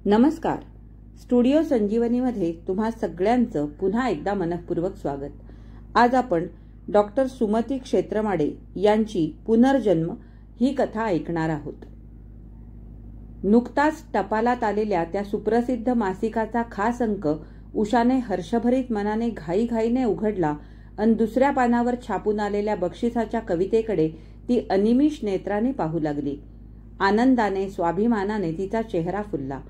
नमस्कार. स्टुडिओ संजीवनीमध्ये तुम्हा सगळ्यांचं पुन्हा एकदा मनःपूर्वक स्वागत. आज आपण डॉक्टर सुमती क्षेत्रमाडे यांची पुनर्जन्म ही कथा ऐकणार आहोत. नुकताच टपालात आलेल्या त्या सुप्रसिद्ध मासिकाचा खास अंक उषाने हर्षभरीत मनाने घाईघाईने उघडला आणि दुसऱ्या पानावर छापून आलेल्या बक्षिसाच्या कवितेकडे ती अनिमिष नेत्राने पाहू लागली. आनंदाने स्वाभिमानाने तिचा चेहरा फुलला.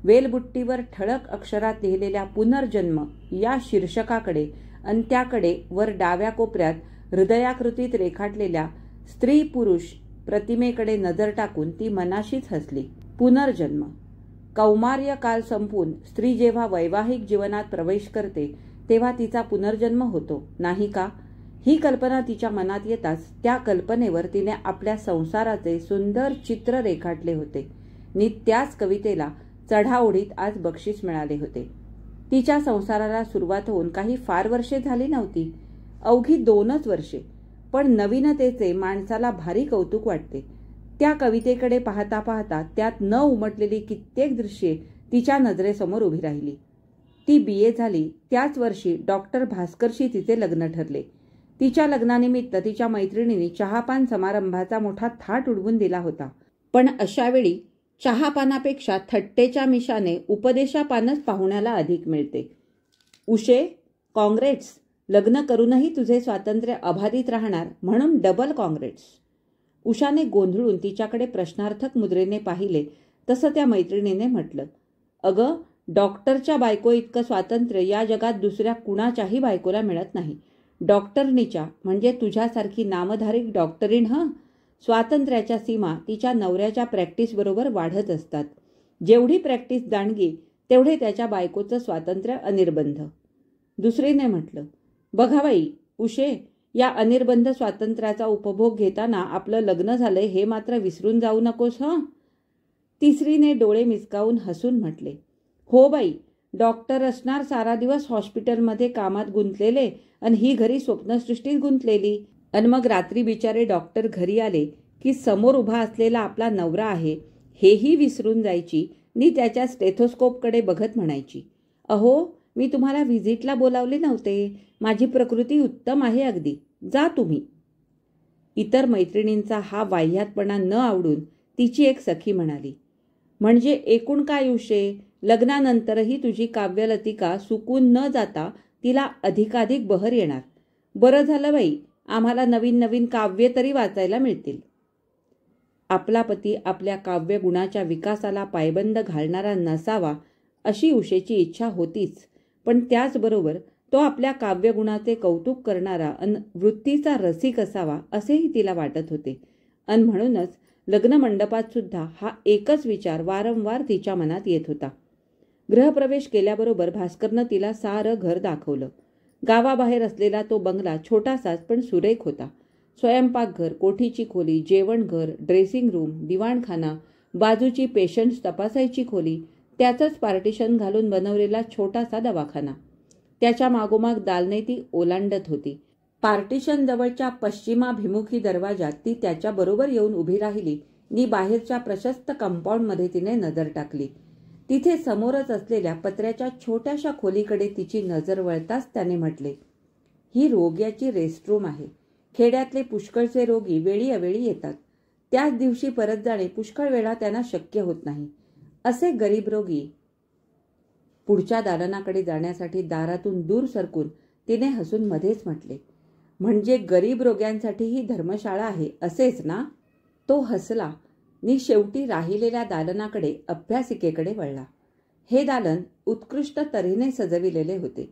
वेलबुट्टीवर ठळक अक्षरात लिहिलेल्या पुनर्जन्म या शीर्षकाकडे आणि त्याकडे वर डाव्या कोपऱ्यात हृदयाकृतीत रेखाटलेल्या स्त्री पुरुष प्रतिमेकडे नजर टाकून ती मनाशीच हसली. पुनर्जन्म. कौमार्य काल संपून स्त्री जेव्हा वैवाहिक जीवनात प्रवेश करते तेव्हा तिचा पुनर्जन्म होतो, नाही का? ही कल्पना तिच्या मनात येताच त्या कल्पनेवर तिने आपल्या संसाराचे सुंदर चित्र रेखाटले होते. नि त्याच कवितेला चढाओढीत आज बक्षीस मिळाले होते. तिच्या संसाराला सुरुवात होऊन काही फार वर्षे झाली नव्हती, अवघी 2च वर्षे. पण नवीनतेचे माणसाला भारी कौतुक वाटते. त्या कवितेकडे पाहता पाहता त्यात न उमटलेली कित्येक दृश्ये तिच्या नजरेसमोर उभी राहिली. ती BA झाली त्याच वर्षी डॉक्टर भास्करशी तिचे लग्न ठरले. तिच्या लग्नानिमित्त तिच्या मैत्रिणींनी चहापान समारंभाचा मोठा थाट उडवून दिला होता. पण अशावेळी चहापानापेक्षा थट्टेच्या मिशाने उपदेशापानच पाहुण्याला अधिक मिळते. उषे, काँग्रेट्स. लग्न करूनही तुझे स्वातंत्र्य अबाधित राहणार म्हणून डबल काँग्रेट्स. उषाने गोंधळून तिच्याकडे प्रश्नार्थक मुद्रेने पाहिले तसं त्या मैत्रिणीने म्हटलं, अगं, डॉक्टरच्या बायको इतकं स्वातंत्र्य या जगात दुसऱ्या कुणाच्याही बायकोला मिळत नाही. डॉक्टरनीच्या म्हणजे तुझ्यासारखी नामधारी डॉक्टरीण स्वातंत्र्याच्या सीमा तिच्या नवऱ्याच्या प्रॅक्टिसबरोबर वाढत असतात. जेवढी प्रॅक्टिस दांडगी तेवढे त्याच्या बायकोचं स्वातंत्र्य अनिर्बंध. दुसरीने म्हटलं, बघा बाई उषे, या अनिर्बंध स्वातंत्र्याचा उपभोग घेताना आपलं लग्न झालंय हे मात्र विसरून जाऊ नकोस हं. तिसरीने डोळे मिचकावून हसून म्हटले, हो बाई, डॉक्टर असणार सारा दिवस हॉस्पिटलमध्ये कामात गुंतलेले आणि ही घरी स्वप्नसृष्टीत गुंतलेली. आणि मग रात्री बिचारे डॉक्टर घरी आले की समोर उभा असलेला आपला नवरा आहे हेही विसरून जायची नि त्याच्या स्टेथोस्कोपकडे बघत म्हणायची, अहो, मी तुम्हाला व्हिजिटला बोलावले नव्हते. माझी प्रकृती उत्तम आहे अगदी. जा तुम्ही. इतर मैत्रिणींचा हा वाह्यातपणा न आवडून तिची एक सखी म्हणाली, म्हणजे एकूण काय उषे, लग्नानंतरही तुझी काव्यलतिका सुकून न जाता तिला अधिकाधिक बहर येणार. बरं झालं बाई, आम्हाला नवीन नवीन काव्ये तरी वाचायला मिळतील. आपला पती आपल्या काव्यगुणाच्या विकासाला पायबंद घालणारा नसावा अशी उषेची इच्छा होतीच, पण त्याचबरोबर तो आपल्या काव्यगुणाचे कौतुक करणारा अन वृत्तीचा रसिक असावा असेही तिला वाटत होते. अन म्हणूनच लग्नमंडपात सुद्धा हा एकच विचार वारंवार तिच्या मनात येत होता. गृहप्रवेश केल्याबरोबर भास्करनं तिला सारं घर दाखवलं. गावाबाहेर असलेला तो बंगला छोटासाच पण सुरेख होता. स्वयंपाकघर, कोठीची खोली, जेवणघर, ड्रेसिंग रूम, दिवाणखाना, बाजूची पेशंट्स तपासायची खोली, त्याचंच पार्टिशन घालून बनवलेला छोटासा दवाखाना. त्याच्या मागोमाग दालने ती ओलांडत होती. पार्टिशन जवळच्या पश्चिमाभिमुखी दरवाजात ती त्याच्याबरोबर येऊन उभी राहिली नि बाहेरच्या प्रशस्त कंपाऊंडमध्ये तिने नजर टाकली. तिथे समोरच असलेल्या पत्र्याच्या छोट्याशा खोलीकडे तिची नजर वळताच त्याने म्हटले, ही रोग्याची रेस्टरूम आहे. खेड्यातले पुष्कळचे रोगी वेळी अवेळी येतात. त्याच दिवशी परत जाणे पुष्कळ वेळा त्यांना शक्य होत नाही. असे गरीब रोगी. पुढच्या दालनाकडे जाण्यासाठी दारातून दूर सरकून तिने हसून मध्येच म्हटले, म्हणजे गरीब रोग्यांसाठी ही धर्मशाळा आहे असेच ना? तो हसला नि शेवटी राहिलेल्या दालनाकडे अभ्यासिकेकडे वळला. हे दालन उत्कृष्ट तऱ्हेने सजविलेले होते.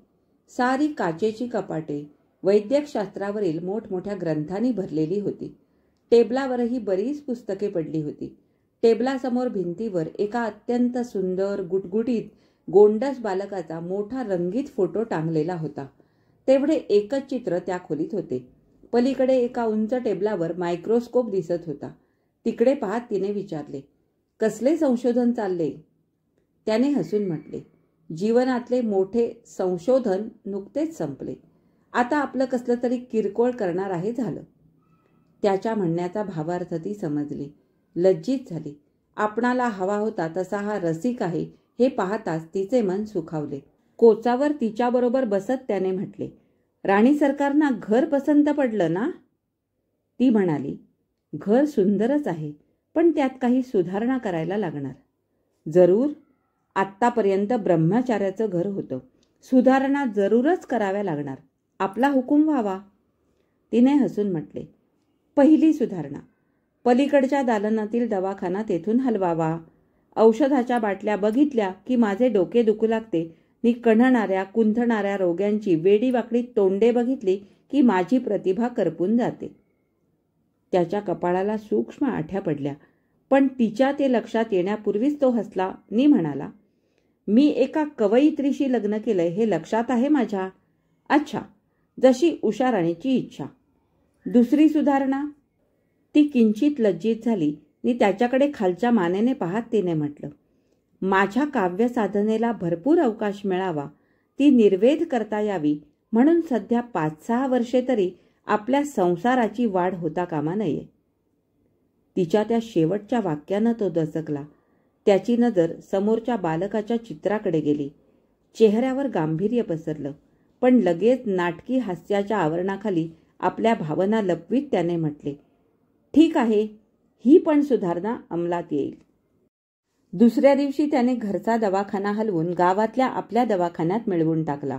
सारी काचेची कपाटे वैद्यकशास्त्रावरील मोठमोठ्या ग्रंथांनी भरलेली होती. टेबलावरही बरीच पुस्तके पडली होती. टेबलासमोर भिंतीवर एका अत्यंत सुंदर गुटगुटीत गोंडस बालकाचा मोठा रंगीत फोटो टांगलेला होता. तेवढे एकच चित्र त्या खोलीत होते. पलीकडे एका उंच टेबलावर मायक्रोस्कोप दिसत होता. तिकडे पाहत तिने विचारले, कसले संशोधन चालले? त्याने हसून म्हटले, जीवनातले मोठे संशोधन नुकतेच संपले. आता आपलं कसलं तरी किरकोळ करणार आहे झालं. त्याच्या म्हणण्याचा भावार्थ ती समजली. लज्जित झाली. आपणाला हवा होता तसा हा रसिक आहे हे पाहताच तिचे मन सुखावले. कोचावर तिच्याबरोबर बसत त्याने म्हटले, राणी सरकारना घर पसंत पडलं ना? ती म्हणाली, घर सुंदरच आहे, पण त्यात काही सुधारणा करायला लागणार. जरूर. आत्तापर्यंत ब्रह्मचार्याचं घर होतं. सुधारणा जरूरच कराव्या लागणार. आपला हुकूम व्हावा. तिने हसून म्हटले, पहिली सुधारणा, पलीकडच्या दालनातील दवाखाना तेथून हलवावा. औषधाच्या बाटल्या बघितल्या की माझे डोके दुखू लागते. नि कणणाऱ्या कुंथणाऱ्या रोग्यांची वेडीवाकडी तोंडे बघितली की माझी प्रतिभा करपून जाते. त्याच्या कपाळाला सूक्ष्म आठ्या पडल्या, पण तिच्या ते लक्षात येण्यापूर्वीच तो हसला नि म्हणाला, मी एका कवयित्रीशी लग्न केलंय हे लक्षात आहे माझ्या. अच्छा, जशी उषा राणीची इच्छा. दुसरी सुधारणा. ती किंचित लज्जित झाली नि त्याच्याकडे खालच्या मानेने पाहत तिने म्हटलं, माझ्या काव्य साधनेला भरपूर अवकाश मिळावा, ती निर्वेध करता यावी म्हणून सध्या 5-6 वर्षे तरी आपल्या संसाराची वाढ होता कामा नये. तिच्या त्या शेवटच्या वाक्यानं तो दचकला. त्याची नजर समोरच्या बालकाच्या चित्राकडे गेली. चेहऱ्यावर गांभीर्य पसरलं, पण लगेच नाटकी हास्याच्या आवरणाखाली आपल्या भावना लपवीत त्याने म्हटले, ठीक आहे, ही पण सुधारणा अंमलात येईल. दुसऱ्या दिवशी त्याने घरचा दवाखाना हलवून गावातल्या आपल्या दवाखान्यात मिळवून टाकला.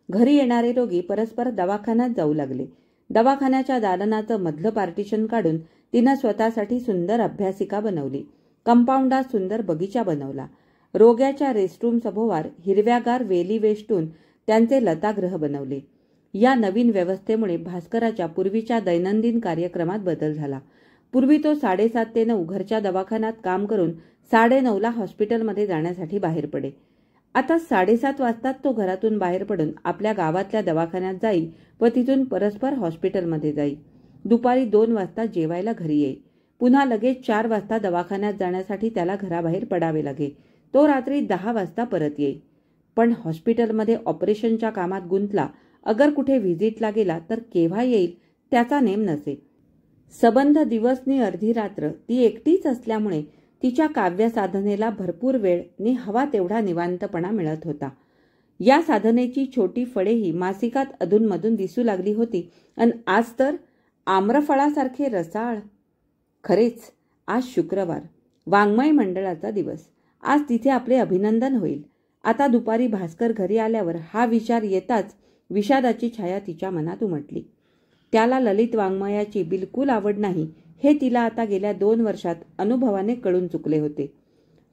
घरी येणारे रोगी परस्पर दवाखान्यात जाऊ लागले. दवाखान्याच्या दालनाचं मधलं पार्टिशन काढून तिनं स्वतःसाठी सुंदर अभ्यासिका बनवली. कंपाऊंडात सुंदर बगीचा बनवला. रोग्याच्या रेस्टरूम सभोवार हिरव्यागार वेली वेष्टून त्यांचे लतागृह बनवले. या नवीन व्यवस्थेमुळे भास्कराच्या पूर्वीच्या दैनंदिन कार्यक्रमात बदल झाला. पूर्वी तो 7:30 ते 9 घरच्या दवाखान्यात काम करून 9:30 हॉस्पिटलमध्ये जाण्यासाठी बाहेर पडे. आता 7:30 वाजता तो घरातून बाहेर पडून आपल्या गावातल्या दवाखान्यात जाई व तिथून परस्पर हॉस्पिटलमध्ये जाई. दुपारी 2 वाजता जेवायला घरी येई. पुन्हा लगेच 4 वाजता दवाखान्यात जाण्यासाठी त्याला घराबाहेर पडावे लागे. तो रात्री 10 वाजता परत येई. पण हॉस्पिटलमध्ये ऑपरेशनच्या कामात गुंतला, अगर कुठे व्हिजिटला गेला तर केव्हा येईल त्याचा नेम नसे. सबंध दिवस नि अर्धी रात्र ती एकटीच असल्यामुळे तिच्या काव्य साधनेला भरपूर वेळ नि हवा तेवढा निवांतपणा मिळत होता. या साधनेची छोटी फळेही मासिकात अधूनमधून दिसू लागली होती आणि आज तर आम्रफळासारखे रसाळ. खरेच आज शुक्रवार, वाङ्मय मंडळाचा दिवस. आज तिथे आपले अभिनंदन होईल. आता दुपारी भास्कर घरी आल्यावर हा विचार येताच विषादाची छाया तिच्या मनात उमटली. त्याला ललित वाङ्मयाची बिलकुल आवड नाही हे तिला आता गेल्या 2 वर्षात अनुभवाने कळून चुकले होते.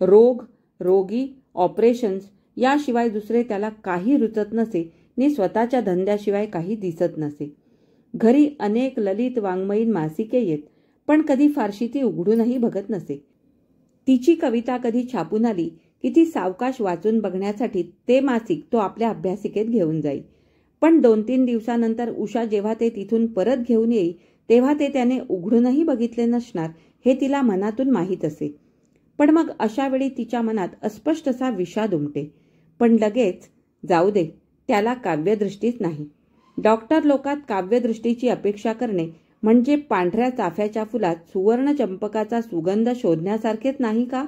रोग, रोगी, ऑपरेशन्स याशिवाय दुसरे त्याला काही रुचत नसे नि स्वतःच्या धंद्याशिवाय काही दिसत नसे. घरी अनेक ललित वाङ्मयीन मासिके येत, पण कधी फारशी ती उघडूनही बघत नसे. तिची कविता कधी छापून आली की ती सावकाश वाचून बघण्यासाठी ते मासिक तो आपल्या अभ्यासिकेत घेऊन जाई. पण 2-3 दिवसानंतर उषा जेव्हा ते तिथून परत घेऊन येई तेव्हा ते त्याने उघडूनही बघितले नसणार हे तिला मनातून माहीत असे. पण मग अशा वेळी तिच्या मनात अस्पष्ट असा विषाद उमटे. पण लगेच जाऊ दे, त्याला काव्यदृष्टीच नाही. डॉक्टर लोकात काव्यदृष्टीची अपेक्षा करणे म्हणजे पांढऱ्या चाफ्याच्या फुलात सुवर्ण चंपकाचा सुगंध शोधण्यासारखेच नाही का?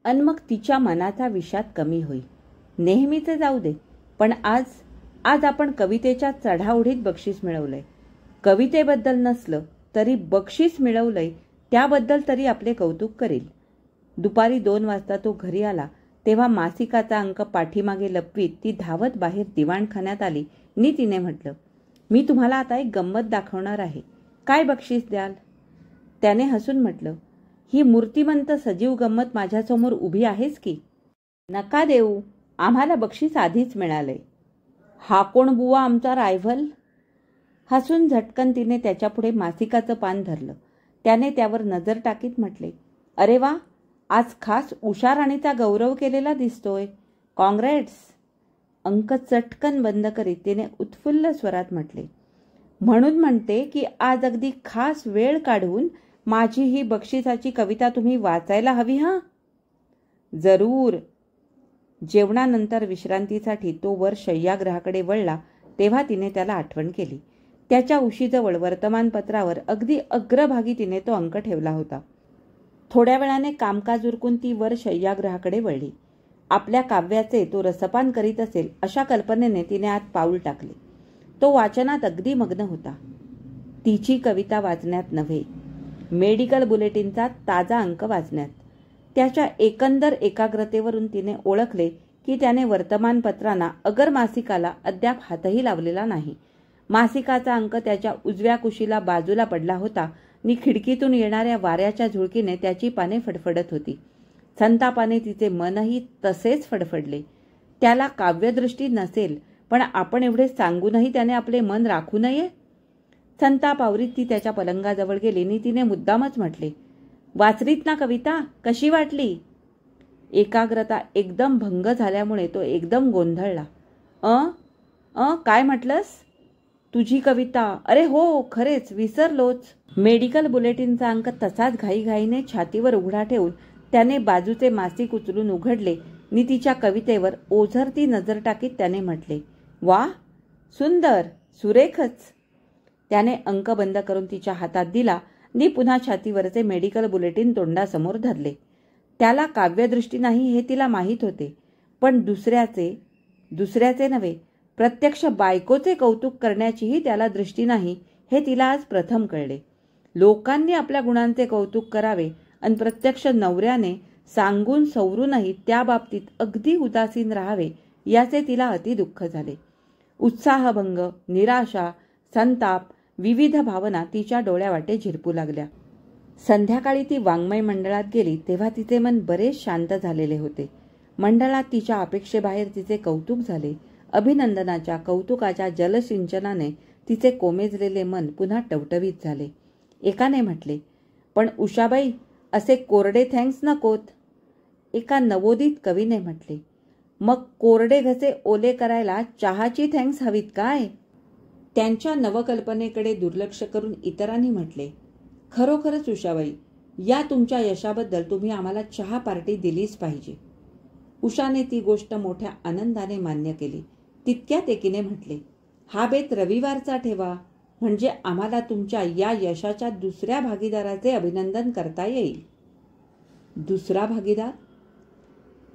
अन मग तिच्या मनाचा विषाद कमी होई. नेहमीचे जाऊ दे, पण आज आपण कवितेच्या चढाओढीत बक्षीस मिळवलंय. कवितेबद्दल नसलं तरी बक्षीस मिळवलंय त्याबद्दल तरी आपले कौतुक करेल. दुपारी 2 वाजता तो घरी आला तेव्हा मासिकाचा अंक पाठीमागे लपवीत ती धावत बाहेर दिवाणखान्यात आली नि तिने म्हटलं, मी तुम्हाला आता एक गंमत दाखवणार आहे. काय बक्षीस द्याल? त्याने हसून म्हटलं, ही मूर्तिमंत सजीव गंमत माझ्यासमोर उभी आहेच की. नका देऊ, आम्हाला बक्षीस आधीच मिळालंय. हा कोण बुवा आमचा रायव्हल? हसून झटकन तिने त्याच्यापुढे मासिकाचं पान धरलं. त्याने त्यावर नजर टाकीत म्हटले, अरे वा, आज खास उषा राणीचा गौरव केलेला दिसतोय. कॉंग्रॅट्स. अंक चटकन बंद करीत तिने उत्फुल्ल स्वरात म्हटले, म्हणून म्हणते की आज अगदी खास वेळ काढून माझी ही बक्षिसाची कविता तुम्ही वाचायला हवी. हां, जरूर. जेवणानंतर विश्रांतीसाठी तो वर शय्यागृहाकडे वळला तेव्हा तिने त्याला आठवण केली. त्याच्या उशीजवळ वर्तमानपत्रावर अगदी अग्रभागी तिने तो अंक ठेवला होता. थोड्या वेळाने कामकाज उरकून ती वर शय्यागृहाकडे वळली. आपल्या काव्याचे तो रसपान करीत असेल अशा कल्पनेने तिने आत पाऊल टाकले. तो वाचनात अगदी मग्न होता. तिची कविता वाचण्यात नव्हे, मेडिकल बुलेटिनचा ताजा अंक वाचण्यात. त्याच्या एकंदर एकाग्रतेवरून तिने ओळखले की त्याने वर्तमानपत्रांना अगर मासिकाला अद्याप हातही लावलेला नाही. मासिकाचा अंक त्याच्या उजव्या कुशीला बाजूला पडला होता आणि खिडकीतून येणाऱ्या वाऱ्याच्या झुळकीने त्याची पाने फडफडत होती. संतापाने तिचे मनही तसेच फडफडले. त्याला काव्यदृष्टी नसेल, पण आपण एवढे सांगूनही त्याने आपले मन राखू नये. संतापावरीत ती त्याच्या पलंगाजवळ गेली आणि तिने मुद्दामच म्हटले, वाचलीत ना कविता, कशी वाटली? एकाग्रता एकदम भंग झाल्यामुळे तो एकदम गोंधळला. काय म्हटलंस? तुझी कविता? अरे हो, खरेच विसरलोच. मेडिकल बुलेटिनचा अंक तसाच घाईघाईने छातीवर उघडा ठेवून त्याने बाजूचे मासिक उचलून उघडले आणि तिच्या कवितेवर ओझरती नजर टाकीत त्याने म्हटले, वा, सुंदर, सुरेखच. त्याने अंक बंद करून तिच्या हातात दिला आणि पुन्हा छातीवरचे मेडिकल बुलेटिन तोंडासमोर धरले. त्याला काव्यदृष्टी नाही हे तिला माहीत होते, पण दुसऱ्याचे नव्हे, प्रत्यक्ष बायकोचे कौतुक करण्याचीही त्याला दृष्टी नाही हे तिला आज प्रथम कळले. लोकांनी आपल्या गुणांचे कौतुक करावे आणि प्रत्यक्ष नवऱ्याने सांगून सवरूनही त्या बाबतीत अगदी उदासीन राहावे याचे तिला अति दुःख झाले. उत्साहभंग, निराशा, संताप, विविध भावना तिच्या डोळ्यावाटे झिरपू लागल्या. संध्याकाळी ती वाङ्मय मंडळात गेली तेव्हा तिचे मन बरेच शांत झालेले होते. मंडळात तिच्या अपेक्षेबाहेर तिचे कौतुक झाले. अभिनंदनाच्या, कौतुकाच्या जलसिंचनाने तिचे कोमेजलेले मन पुन्हा टवटवीत झाले. एकाने म्हटले, पण उषाबाई, असे कोरडे थँक्स नकोत. एका नवोदित कवीने म्हटले, मग कोरडे घसे ओले करायला चहाची थँक्स हवीत काय? त्यांच्या नवकल्पनेकडे दुर्लक्ष करून इतरांनी म्हटले, खरोखरच उषाबाई, या तुमच्या यशाबद्दल तुम्ही आम्हाला चहा पार्टी दिलीच पाहिजे. उषाने ती गोष्ट मोठ्या आनंदाने मान्य केली. तितक्यात एकीने म्हटले, हा बेत रविवारचा ठेवा, म्हणजे आम्हाला तुमच्या या यशाच्या दुसऱ्या भागीदाराचे अभिनंदन करता येईल. दुसरा भागीदार?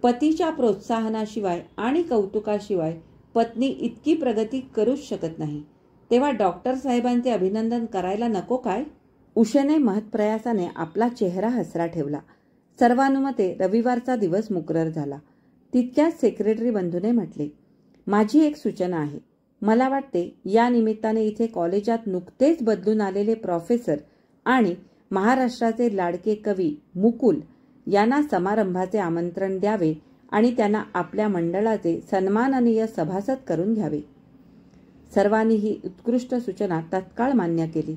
पतीच्या प्रोत्साहनाशिवाय आणि कौतुकाशिवाय पत्नी इतकी प्रगती करूच शकत नाही. तेव्हा डॉक्टर साहेबांचे अभिनंदन करायला नको काय? उषेने महत्प्रयासाने आपला चेहरा हसरा ठेवला. सर्वानुमते रविवारचा दिवस मुकरर झाला. तितक्याच सेक्रेटरी बंधूने म्हटले, माझी एक सूचना आहे. मला वाटते या निमित्ताने इथे कॉलेजात नुकतेच बदलून आलेले प्रोफेसर आणि महाराष्ट्राचे लाडके कवी मुकुल यांना समारंभाचे आमंत्रण द्यावे आणि त्यांना आपल्या मंडळाचे सन्माननीय सभासद करून घ्यावे. सर्वांनी ही उत्कृष्ट सूचना तत्काळ मान्य केली.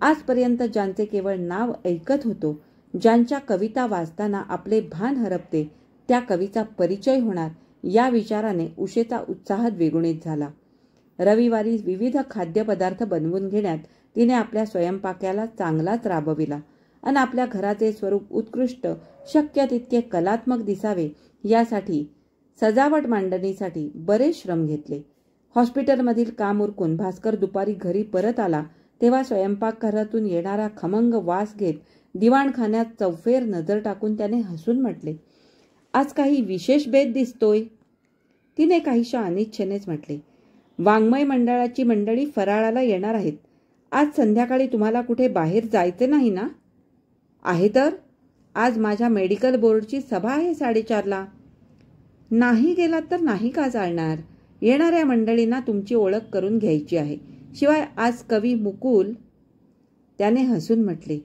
आजपर्यंत ज्यांचे केवळ नाव ऐकत होतो, ज्यांच्या कविता वाचताना आपले भान हरपते, त्या कवीचा परिचय होणार या विचाराने उषेचा उत्साह द्विगुणित झाला. रविवारी विविध खाद्यपदार्थ बनवून घेण्यात तिने आपल्या स्वयंपाक्याला चांगलाच राबविला आणि आपल्या घराचे स्वरूप उत्कृष्ट, शक्य तितके कलात्मक दिसावे यासाठी सजावट मांडणीसाठी बरेच श्रम घेतले. हॉस्पिटलमधील काम उरकून भास्कर दुपारी घरी परत आला तेव्हा स्वयंपाकघरातून येणारा खमंग वास घेत दिवाणखान्यात चौफेर नजर टाकून त्याने हसून म्हटले, आज काही विशेष बेत दिसतोय. तिने काहीशा अनिच्छेनेच म्हटले, वाङ्मय मंडळाची मंडळी फराळाला येणार आहेत. आज संध्याकाळी तुम्हाला कुठे बाहेर जायचे नाही ना? आहे तर. आज माझ्या मेडिकल बोर्डची सभा आहे 4:30ला. नाही गेलात तर नाही का चालणार? येणाऱ्या मंडळींना तुमची ओळख करून घ्यायची आहे. शिवाय आज कवी मुकुल. त्याने हसून म्हटले,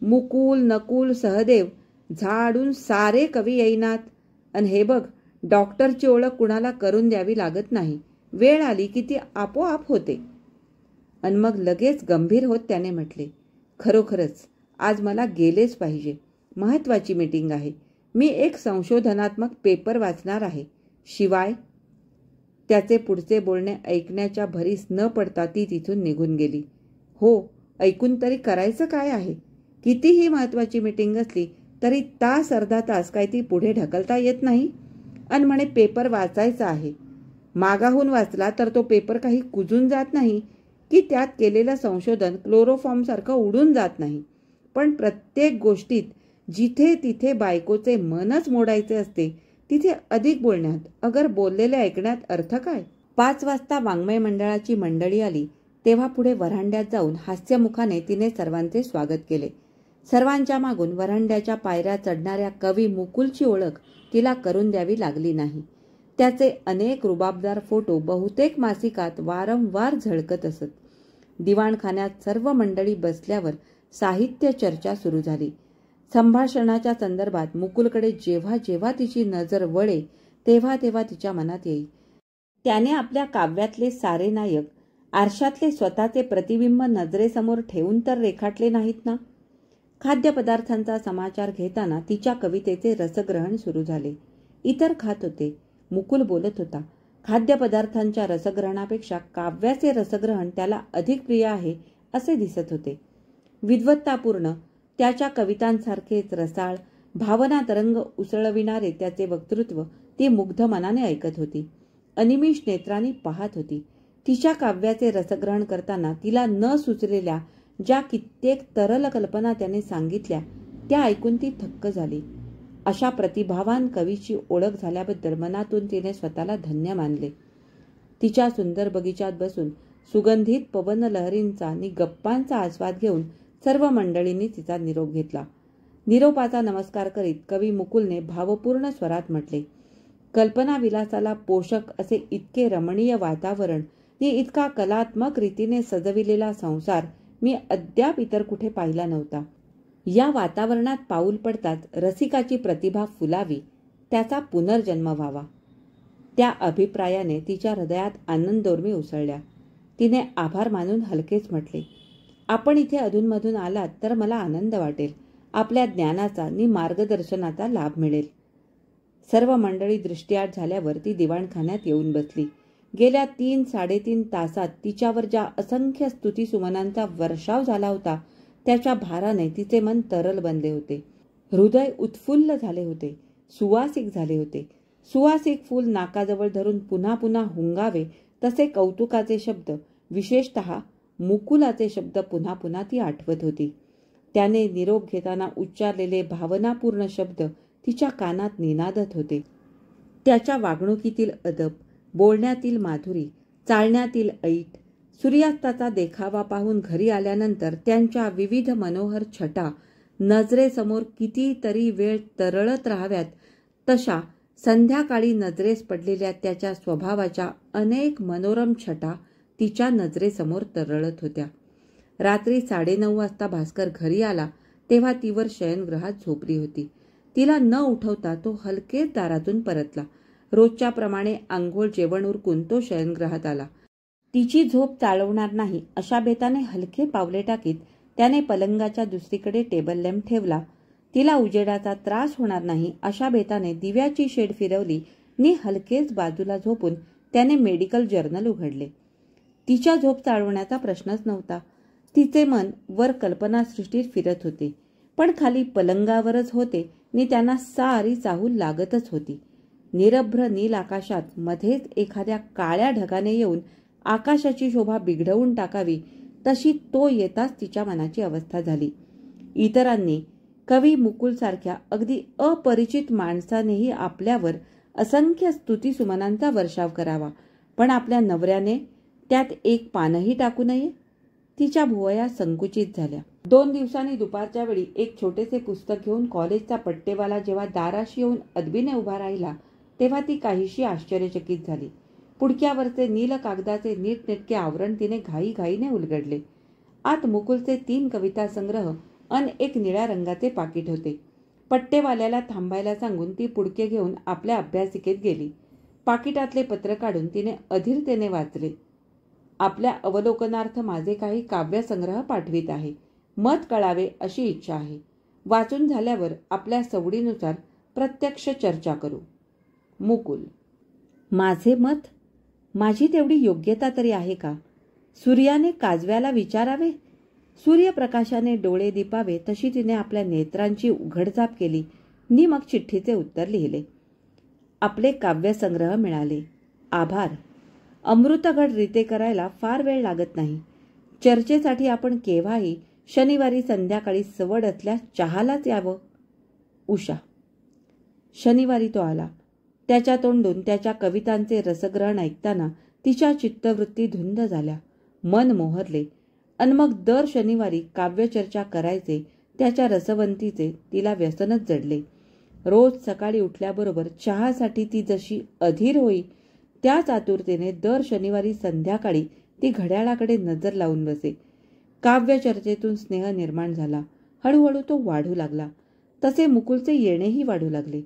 मुकुल, नकुल, सहदेव झाडून सारे कवी येईनात. आणि हे बघ, डॉक्टरची ओळख कुणाला करून द्यावी लागत नाही. वेळ आली की ती आपोआप होते. आणि मग लगेच गंभीर होत त्याने म्हटले, खरोखरच आज मला गेलेच पाहिजे. महत्वाची मीटिंग आहे. मी एक संशोधनात्मक पेपर वाचणार आहे. शिवाय त्याचे पुढचे बोलणे ऐकण्याच्या भरीस न पडता ती तिथून निघून गेली. हो, ऐकून तरी करायचं काय आहे? कितीही महत्वाची मीटिंग असली तरी तास अर्धा तास काय ती पुढे ढकलता येत नाही. आणि म्हणे पेपर वाचायचा आहे. मागाहून वाचला तर तो पेपर काही कुजून जात नाही की त्यात केलेलं संशोधन क्लोरोफॉर्मसारखं उडून जात नाही. पण प्रत्येक गोष्टीत जिथे तिथे बायकोचे मनच मोडायचे असते तिथे अधिक बोलण्यात, अगर बोललेले ऐकण्यात अर्थ काय? 5 वाजता वाङ्मय मंडळाची मंडळी आली तेव्हा पुढे वरांड्यात जाऊन हास्यमुखाने तिने सर्वांचे स्वागत केले. सर्वांच्या मागून वरांड्याच्या पायऱ्या चढणाऱ्या कवी मुकुलची ओळख तिला करून द्यावी लागली नाही. त्याचे अनेक रुबाबदार फोटो बहुतेक मासिकात वारंवार झळकत असत. दिवाणखान्यात सर्व मंडळी बसल्यावर साहित्य चर्चा सुरू झाली. संभाषणाच्या संदर्भात मुकुलकडे जेव्हा जेव्हा तिची नजर वळे तेव्हा तेव्हा तिच्या मनात येई, त्याने आपल्या काव्यातले सारे नायक आरशातले स्वतःचे प्रतिबिंब नजरेसमोर ठेवून तर रेखाटले नाहीत ना. खाद्यपदार्थांचा समाचार घेताना तिच्या कवितेचे रसग्रहण सुरू झाले. इतर खात होते, मुकुल बोलत होता. खाद्यपदार्थांच्या रसग्रहणापेक्षा काव्याचे रसग्रहण त्याला अधिक प्रिय आहे असे दिसत होते. विद्वत्तापूर्ण त्याच्या कवितांसारखेच रसाळ, भावना तरंग उसळविणारे त्याचे वक्तृत्व ती मुग्ध मनाने ऐकत होती, अनिमिष नेत्रांनी पाहत होती. तिच्या काव्याचे रसग्रहण करताना तिला न सुचलेल्या ज्या कित्येक तरल कल्पना त्याने सांगितल्या त्या ऐकून ती थक्क झाली. अशा प्रतिभावान कवीची ओळख झाल्याबद्दल मनातून तिने स्वतःला धन्य मानले. तिच्या सुंदर बगीचात बसून सुगंधित पवन लहरींचा आणि गप्पांचा आस्वाद घेऊन सर्व मंडळींनी तिचा निरोप घेतला. निरोपाचा नमस्कार करीत कवी मुकुलने भावपूर्ण स्वरात म्हटले, कल्पना विलासाला पोषक असे इतके रमणीय वातावरण आणि इतका कलात्मक रीतीने सजविलेला संसार मी अद्याप इतर कुठे पाहिला नव्हता. या वातावरणात पाऊल पडताच रसिकाची प्रतिभा फुलावी, त्याचा पुनर्जन्म व्हावा. त्या अभिप्रायाने तिच्या हृदयात आनंदोर्मी उसळल्या. तिने आभार मानून हलकेच म्हटले, आपण इथे अधूनमधून आलात तर मला आनंद वाटेल. आपल्या ज्ञानाचा आणि मार्गदर्शनाचा लाभ मिळेल. सर्व मंडळी दृष्टीआड झाल्यावर ती दिवाणखान्यात येऊन बसली. गेल्या 3-3.5 तासात तिच्यावर ज्या असंख्य स्तुतिसुमनांचा वर्षाव झाला होता त्याच्या भाराने तिचे मन तरल बनले होते. हृदय उत्फुल्ल झाले होते, सुवासिक झाले होते. सुवासिक फूल नाकाजवळ धरून पुन्हा पुन्हा हुंगावे तसे कौतुकाचे शब्द, विशेषतः मुकुलाचे शब्द पुन्हा पुन्हा ती आठवत होती. त्याने निरोप घेताना उच्चारलेले भावनापूर्ण शब्द तिच्या कानात निनादत होते. त्याच्या वागणुकीतील अदब, बोलण्यातील माधुरी, चालण्यातील ऐट, सूर्यास्ताचा देखावा पाहून घरी आल्यानंतर त्यांच्या विविध मनोहर छटा नजरेसमोर कितीतरी वेळ तरळत राहाव्यात तशा संध्याकाळी नजरेस पडलेल्या त्याच्या स्वभावाच्या अनेक मनोरम छटा तिच्या नजरेसमोर तरळत होत्या. रात्री 9:30 वाजता भास्कर घरी आला तेव्हा तीवर शयनगृहात झोपली होती. तिला न उठवता तो हलकेच दारातून परतला. रोजच्या प्रमाणे आंघोळ जेवण उरकून तो शयनगृहात आला. तिची झोप चालवणार नाही अशा बेताने हलके पावले टाकीत त्याने पलंगाच्या दुसरीकडे टेबल लॅम्प ठेवला. तिला उजेडाचा त्रास होणार नाही अशा बेताने दिव्याची शेड फिरवली आणि हलकेच बाजूला झोपून त्याने मेडिकल जर्नल उघडले. तिच्या झोप चालवण्याचा प्रश्नच नव्हता. तिचे मन वर कल्पनासृष्टीत फिरत होते, पण खाली पलंगावरच होते आणि त्यांना सारी चाहूल लागतच होती. निरभ्र नील आकाशात मध्येच एखाद्या काळ्या ढगाने येऊन आकाशाची शोभा बिघडवून टाकावी तशी तो येताच तिच्या मनाची अवस्था झाली. इतरांनी, कवी मुकुलसारख्या अगदी अपरिचित माणसानेही आपल्यावर असंख्य स्तुतिसुमनांचा वर्षाव करावा, पण आपल्या नवऱ्याने त्यात एक पानही टाकू नये. तिच्या भुवया संकुचित झाल्या. 2 दिवसांनी दुपारच्या वेळी एक छोटेसे पुस्तक घेऊन कॉलेजचा पट्टेवाला जेव्हा दाराशी येऊन अदबीने उभा राहिला तेव्हा ती काहीशी आश्चर्यचकित झाली. पुडक्यावरचे नील कागदाचे नीटनेटके आवरण तिने घाईघाईने उलगडले. आत मुकुलचे 3 कविता संग्रह अन एक निळ्या रंगाचे पाकिट होते. पट्टेवाल्याला थांबायला सांगून ती पुडके घेऊन आपल्या अभ्यासिकेत गेली. पाकिटातले पत्र काढून तिने अधीरतेने वाचले. आपल्या अवलोकनार्थ माझे काही काव्यसंग्रह पाठवित आहे. मत कळावे अशी इच्छा आहे. वाचून झाल्यावर आपल्या सवडीनुसार प्रत्यक्ष चर्चा करू. मुकुल. माझे मत? माझी तेवढी योग्यता तरी आहे का? सूर्याने काजव्याला विचारावे, सूर्यप्रकाशाने डोळे दिपावे तशी तिने आपल्या नेत्रांची उघडझाप केली नि मग चिठ्ठीचे उत्तर लिहिले. आपले काव्यसंग्रह मिळाले. आभार. अमृतगड रीते करायला फार वेळ लागत नाही. चर्चेसाठी आपण केव्हाही शनिवारी संध्याकाळी सवड असल्यास चहालाच यावं. उषा. शनिवारी तो आला. त्याच्या तोंडून त्याच्या कवितांचे रसग्रहण ऐकताना तिच्या चित्तवृत्ती धुंद झाल्या, मन मोहरले. अन मग दर शनिवारी काव्यचर्चा करायचे त्याच्या रसवंतीचे तिला व्यसनच जडले. रोज सकाळी उठल्याबरोबर चहासाठी ती जशी अधीर होई, त्याच आतुरतेने दर शनिवारी संध्याकाळी ती घड्याळाकडे नजर लावून बसे. काव्यचर्चेतून स्नेह निर्माण झाला. हळूहळू तो वाढू लागला. तसे मुकुलचे येणेही वाढू लागले.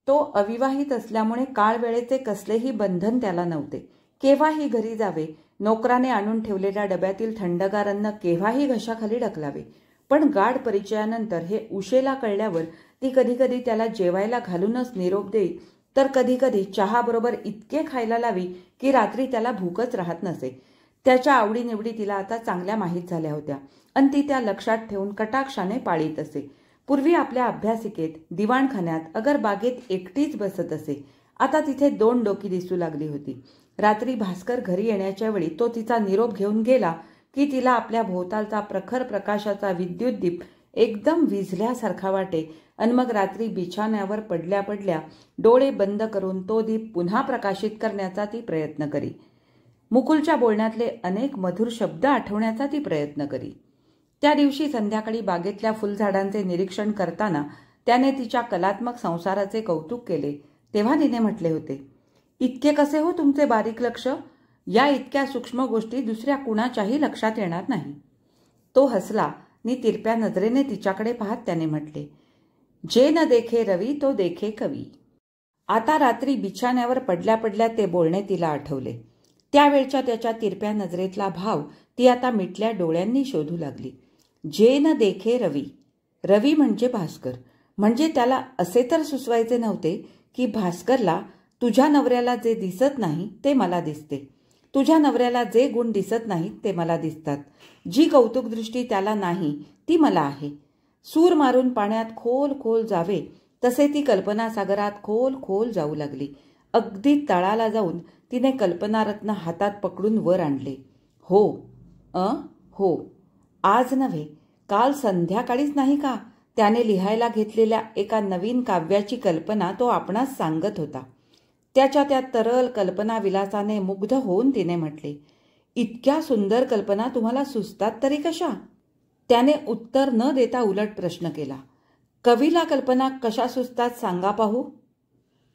तो अविवाहित असल्यामुळे काळ वेळेचे कसलेही बंधन त्याला नव्हते. केव्हाही घरी जावे, नोकराने आणून ठेवलेल्या डब्यातील थंडगार अन्न केव्हाही घशाखाली ढकलावे. पण गाढ परिचयानंतर हे उशेला कळल्यावर ती कधीकधी त्याला जेवायला घालूनच निरोप देई, तर कधीकधी चहाबरोबर इतके खायला लावी की रात्री त्याला भूकच राहत नसे. त्याच्या आवडीनिवडी तिला आता चांगल्या माहीत झाल्या होत्या आणि ती त्या लक्षात ठेवून कटाक्षाने पाळीत असे. पूर्वी आपल्या अभ्यासिकेत, दिवाणखान्यात, अगर बागेत एकटीच बसत असे. आता तिथे 2 डोकी दिसू लागली होती. रात्री भास्कर घरी येण्याच्या वेळी तो तिचा निरोप घेऊन गेला की तिला आपल्या भोवतालचा प्रखर प्रकाशाचा विद्युत दीप एकदम विझल्यासारखा वाटे आणि मग रात्री बिछाण्यावर पडल्या पडल्या डोळे बंद करून तो दीप पुन्हा प्रकाशित करण्याचा ती प्रयत्न करी. मुकुलच्या बोलण्यातले अनेक मधुर शब्द आठवण्याचा ती प्रयत्न करी. त्या दिवशी संध्याकाळी बागेतल्या फुलझाडांचे निरीक्षण करताना त्याने तिच्या कलात्मक संसाराचे कौतुक केले. तेव्हा तिने म्हटले होते, इतके कसे हो तुमचे बारीक लक्ष? या इतक्या सूक्ष्म गोष्टी दुसऱ्या कुणाच्याही लक्षात येणार नाही. तो हसला नि तिरप्या नजरेने तिच्याकडे पाहत त्याने म्हटले, जे न देखे रवी तो देखे कवी. आता रात्री बिछाण्यावर पडल्या पडल्या ते बोलणे तिला आठवले. त्यावेळच्या त्याच्या तिरप्या नजरेतला भाव ती आता मिटल्या डोळ्यांनी शोधू लागली. जे न देखे रवी. रवी म्हणजे भास्कर. म्हणजे त्याला असे तर सुचवायचे नव्हते की भास्करला तुझ्या नवऱ्याला जे दिसत नाही ते मला दिसते, तुझ्या नवऱ्याला जे गुण दिसत नाहीत ते मला दिसतात, जी कौतुकदृष्टी त्याला नाही ती मला आहे. सूर मारून पाण्यात खोल खोल जावे तसे ती कल्पनासागरात खोल खोल जाऊ लागली. अगदी तळाला जाऊन तिने कल्पनारत्न हातात पकडून वर आणले. हो, आज नव्हे, काल संध्याकाळीच नाही का त्याने लिहायला घेतलेल्या एका नवीन काव्याची कल्पना तो आपणास सांगत होता. त्याच्या त्या तरल कल्पना विलासाने मुग्ध होऊन तिने म्हटले, इतक्या सुंदर कल्पना तुम्हाला सुचतात तरी कशा? त्याने उत्तर न देता उलट प्रश्न केला, कवीला कल्पना कशा सुचतात सांगा पाहू?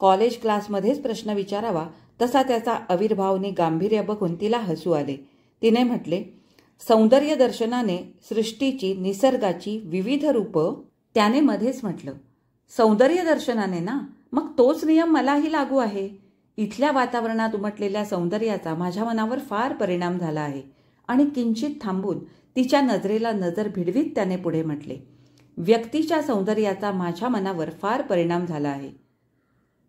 कॉलेज क्लासमध्येच प्रश्न विचारावा तसा त्याचा आविर्भावने गांभीर्य बघून तिला हसू आले. तिने म्हटले, सौंदर्य दर्शनाने सृष्टीची, निसर्गाची विविध रूपं. त्याने मध्येच म्हटलं, सौंदर्य दर्शनाने ना? मग तोच नियम मलाही लागू आहे. इथल्या वातावरणात उमटलेल्या सौंदर्याचा माझ्या मनावर फार परिणाम झाला आहे. आणि किंचित थांबून तिच्या नजरेला नजर भिडवीत त्याने पुढे म्हटले, व्यक्तीच्या सौंदर्याचा माझ्या मनावर फार परिणाम झाला आहे.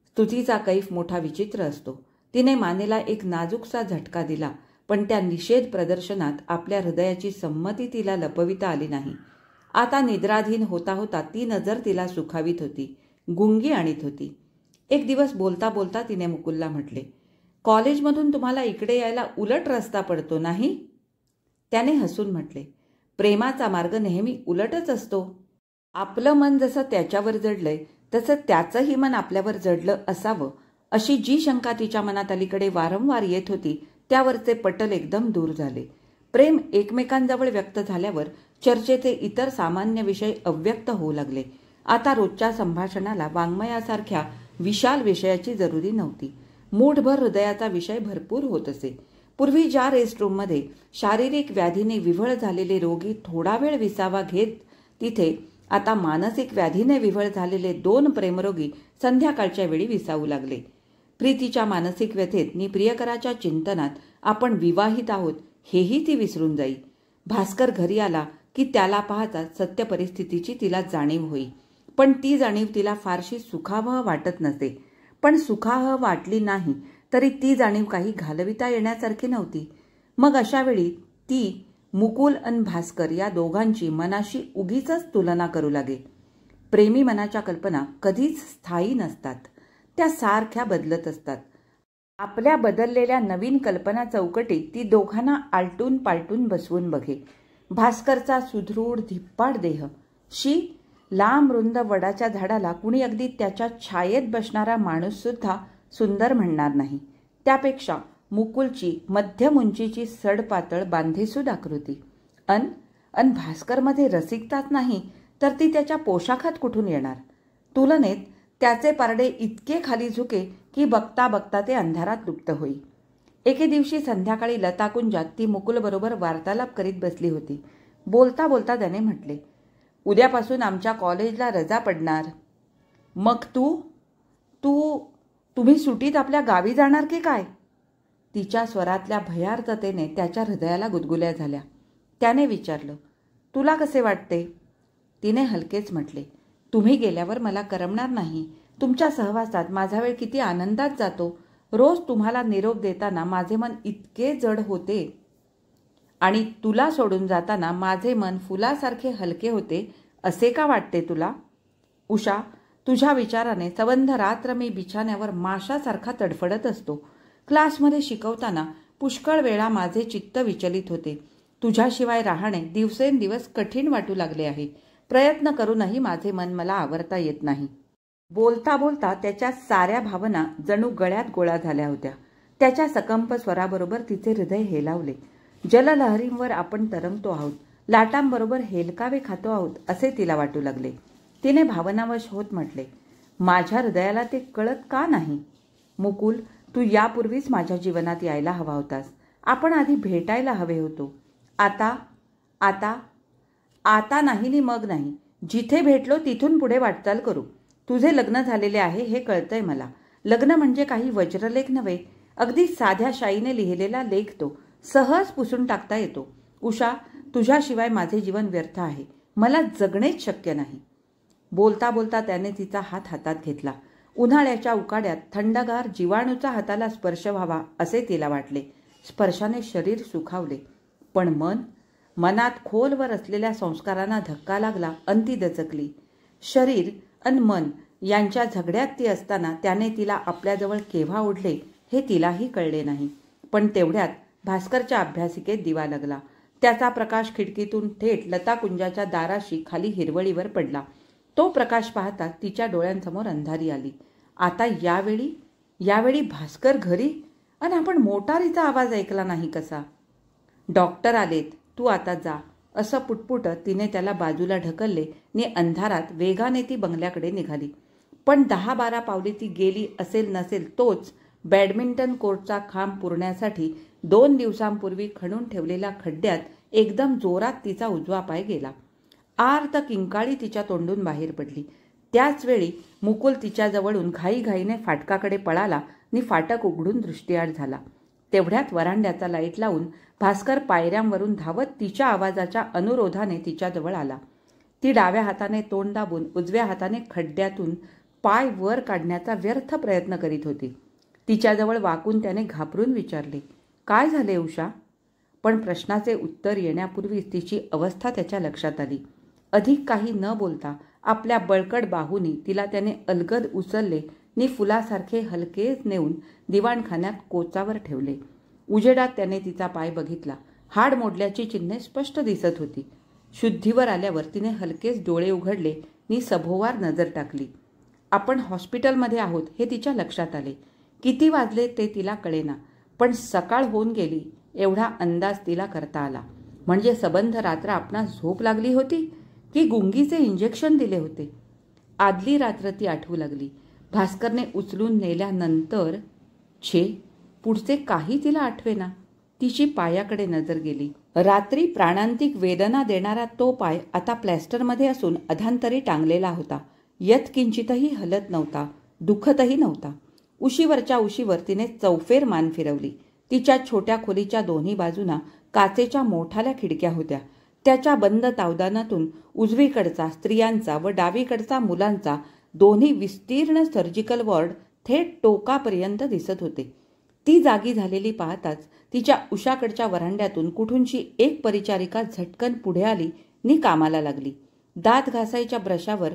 स्तुतीचा कैफ मोठा विचित्र असतो. तिने मानेला एक नाजूकसा झटका दिला, पण त्या निषेध प्रदर्शनात आपल्या हृदयाची संमती तिला लपविता आली नाही. आता निद्राधीन होता होता ती नजर तिला सुखावीत होती, गुंगी आणीत होती. एक दिवस बोलता बोलता तिने मुकुलला म्हटले, कॉलेजमधून तुम्हाला इकडे यायला उलट रस्ता पडतो नाही? त्याने हसून म्हटले, प्रेमाचा मार्ग नेहमी उलटच असतो. आपलं मन जसं त्याच्यावर जडलंय तसं त्याचंही मन आपल्यावर जडलं असावं, अशी जी शंका तिच्या मनात अलीकडे वारंवार येत होती त्यावरचे पटल एकदम दूर झाले. प्रेम एकमेकांजवळ व्यक्त झाल्यावर चर्चेचे इतर सामान्य विषय अव्यक्त होऊ लागले. आता रोजच्या संभाषणाला वाङ्मयासारख्या विशाल विषयाची जरुरी नव्हती. मूठभर हृदयाचा विषय भरपूर होत असे. पूर्वी ज्या रेस्टरूममध्ये शारीरिक व्याधीने विव्हळ झालेले रोगी थोडा वेळ विसावा घेत, तिथे आता मानसिक व्याधीने विव्हळ झालेले 2 प्रेमरोगी संध्याकाळच्या वेळी विसावू लागले. प्रीतीच्या मानसिक व्यथेत नि प्रियकराच्या चिंतनात आपण विवाहित आहोत हेही ती विसरून जाई. भास्कर घरी आला की त्याला पाहता सत्य परिस्थितीची तिला जाणीव होई. पण ती जाणीव तिला फारशी सुखावह वाटत नसे. पण सुखावह वाटली नाही तरी ती जाणीव काही घालविता येण्यासारखी नव्हती. मग अशा वेळी ती मुकुल अन भास्कर या दोघांची मनाशी उगीचच तुलना करू लागे. प्रेमी मनाच्या कल्पना कधीच स्थायी नसतात, त्या सारख्या बदलत असतात. आपल्या बदललेल्या नवीन कल्पना चौकटीत ती दोघांना आलटून पालटून बसवून बघे. भास्करचा सुदृढ धिप्पाड देह, शी लांब रुंद वडाच्या झाडाला कुणी अगदी त्याच्या छायेत बसणारा माणूससुद्धा सुंदर म्हणणार नाही. त्यापेक्षा मुकुलची मध्यम उंचीची सडपातळ बांधेसूद आकृती. अन भास्करमध्ये रसिकताच नाही तर ती त्याच्या पोशाखात कुठून येणार. तुलनेत त्याचे पारडे इतके खाली झुके की बघता बघता ते अंधारात लुप्त होई. एके दिवशी संध्याकाळी लताकुंजात ती मुकुलबरोबर वार्तालाप करीत बसली होती. बोलता बोलता त्याने म्हटले, उद्यापासून आमच्या कॉलेजला रजा पडणार. मग तुम्ही सुटीत आपल्या गावी जाणार की काय? तिच्या स्वरातल्या भयार्थतेने त्याच्या हृदयाला गुदगुल्या झाल्या. त्याने विचारलं, तुला कसे वाटते? तिने हलकेच म्हटले, तुम्ही गेल्यावर मला करमणार नाही. तुमच्या सहवासात माझा वेळ किती आनंदात जातो. रोज तुम्हाला निरोप देताना माझे मन इतके जड होते आणि तुला सोडून जाताना माझे मन फुलासारखे हलके होते. असे का वाटते तुला? उषा, तुझ्या विचाराने सबंध रात्र मी बिछाण्यावर माशासारखा तडफडत असतो. क्लासमध्ये शिकवताना पुष्कळ वेळा माझे चित्त विचलित होते. तुझ्याशिवाय राहणे दिवसेंदिवस कठीण वाटू लागले आहे. प्रयत्न करूनही माझे मन मला आवरता येत नाही. बोलता बोलता त्याच्या साऱ्या भावना जणू गळ्यात गोळा झाल्या होत्या. त्याच्या सकंप स्वराबरोबर तिचे हृदय हेलावले. जललहरींवर आपण तरंगतो आहोत, लाटांबरोबर हेलकावे खातो आहोत असे तिला वाटू लागले. तिने भावनावश होत म्हटले, माझ्या हृदयाला ते कळत का नाही? मुकुल, तू यापूर्वीच माझ्या जीवनात यायला हवा होतास. आपण आधी भेटायला हवे होतो. आता नाही नि मग नाही. जिथे भेटलो तिथून पुढे वाटचाल करू. तुझे लग्न झालेले आहे हे कळतंय मला. लग्न म्हणजे काही वज्रलेख नव्हे, अगदी साध्या शाईने लिहिलेला लेख. तो सहज पुसून टाकता येतो. उषा, तुझ्याशिवाय माझे जीवन व्यर्थ आहे. मला जगणेच शक्य नाही. बोलता बोलता त्याने तिचा हात हातात घेतला. उन्हाळ्याच्या उकाड्यात थंडगार जीवाणूचा हाताला स्पर्श व्हावा असे तिला वाटले. स्पर्शाने शरीर सुखावले, पण मनात खोलवर असलेल्या संस्कारांना धक्का लागला अन ती दचकली. शरीर अन मन यांच्या झगड्यात ती असताना त्याने तिला आपल्याजवळ केव्हा ओढले हे तिलाही कळले नाही. पण तेवढ्यात भास्करच्या अभ्यासिकेत दिवा लागला. त्याचा प्रकाश खिडकीतून थेट लताकुंजाच्या दाराशी खाली हिरवळीवर पडला. तो प्रकाश पाहता तिच्या डोळ्यांसमोर अंधारी आली. आता यावेळी भास्कर घरी आणि आपण मोटारीचा आवाज ऐकला नाही कसा. डॉक्टर आलेत, तू आता जा असं पुटपुटत तिने त्याला बाजूला ढकलले नि अंधारात वेगाने ती बंगल्याकडे निघाली. पण 10-12 पावले ती गेली असेल नसेल तोच बॅडमिंटन कोर्टचा खांब पुरण्यासाठी 2 दिवसांपूर्वी खणून ठेवलेल्या खड्ड्यात एकदम जोरात तिचा उजवा पाय गेला. आर्त किंकाळी तिच्या तोंडून बाहेर पडली. त्याचवेळी मुकुल तिच्याजवळून घाईघाईने फाटकाकडे पळाला नि फाटक उघडून दृष्टीआड झाला. तेवढ्यात वरांड्याचा लाईट लावून भास्कर पायऱ्यांवरून धावत तिच्या आवाजाच्या अनुरोधाने तिच्याजवळ आला. ती डाव्या हाताने तोंड दाबून उजव्या हाताने खड्ड्यातून पाय वर काढण्याचा व्यर्थ प्रयत्न करीत होती. तिच्याजवळ वाकून त्याने घाबरून विचारले, काय झाले उषा? पण प्रश्नाचे उत्तर येण्यापूर्वीच तिची अवस्था त्याच्या लक्षात आली. अधिक काही न बोलता आपल्या बळकट बाहूनी तिला त्याने अलगद उचलले नि फुलासारखे हलकेच नेऊन दिवाणखान्यात कोचावर ठेवले. उजेडात त्याने तिचा पाय बघितला. हाड मोडल्याची चिन्हे स्पष्ट दिसत होती. शुद्धीवर आल्यावर तिने हलकेच डोळे उघडले नि सभोवार नजर टाकली. आपण हॉस्पिटलमध्ये आहोत हे तिच्या लक्षात आले. किती वाजले ते तिला कळेना, पण सकाळ होऊन गेली एवढा अंदाज तिला करता आला. म्हणजे सबंध रात्र आपणास झोप लागली होती की गुंगीचे इंजेक्शन दिले होते. आदली रात्र ती आठवू लागली. भास्करने उचलून नेल्यानंतर पुढचे काही तिला आठवेना. तिची पायाकडे नजर गेली. रात्री प्राणांतिक वेदना देणारा तो पाय आता प्लॅस्टरमध्ये असून अधांतरी टांगलेला होता. यत्किंचितही हलत नव्हता, दुखतही नव्हता. उशीवरच्या उशीवर तिने चौफेर मान फिरवली. तिच्या छोट्या खोलीच्या दोन्ही बाजूना काचेच्या मोठाल्या खिडक्या होत्या. त्याच्या बंद तावदानातून उजवीकडचा स्त्रियांचा व डावीकडचा मुलांचा दोन्ही विस्तीर्ण सर्जिकल वॉर्ड थेट टोकापर्यंत दिसत होते. ती जागी झालेली पाहताच तिच्या उशाकडच्या वरांड्यातून कुठूनशी एक परिचारिका झटकन पुढे आली नि कामाला लागली. दात घासायच्या ब्रशावर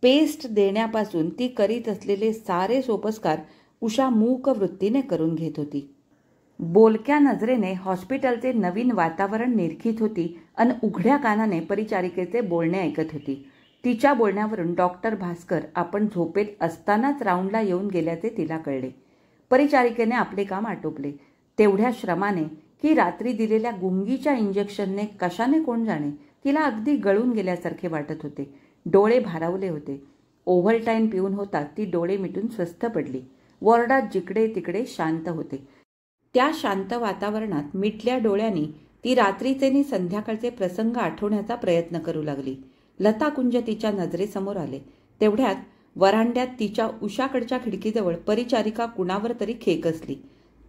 पेस्ट देण्यापासून ती करीत असलेले सारे सोपस्कार उषा मूक वृत्तीने करून घेत होती. बोलक्या नजरेने हॉस्पिटलचे नवीन वातावरण निरखित होती अन उघड्या कानाने परिचारिकेचे बोलणे ऐकत होती. तिच्या बोलण्यावरून डॉक्टर भास्कर आपण झोपेत असतानाच राऊंडला येऊन गेल्याचे तिला कळले. परिचारिकेने आपले काम आटोपले. तेवढ्या श्रमाने की रात्री दिलेल्या गुंगीच्या इंजेक्शनने कशाने कोण जाणे तिला अगदी गळून गेल्यासारखे वाटत होते. डोळे भारावले होते. ओव्हरटाईम पिऊन होता ती डोळे मिटून स्वस्थ पडली. वॉर्डात जिकडे तिकडे शांत होते. त्या शांत वातावरणात मिटल्या डोळ्यांनी ती रात्रीचे नि संध्याकाळचे प्रसंग आठवण्याचा प्रयत्न करू लागली. लताकुंज तिच्या नजरेसमोर आले. तेवढ्यात वरांड्यात तिच्या उशाकडच्या खिडकीजवळ परिचारिका कुणावर तरी खेकसली.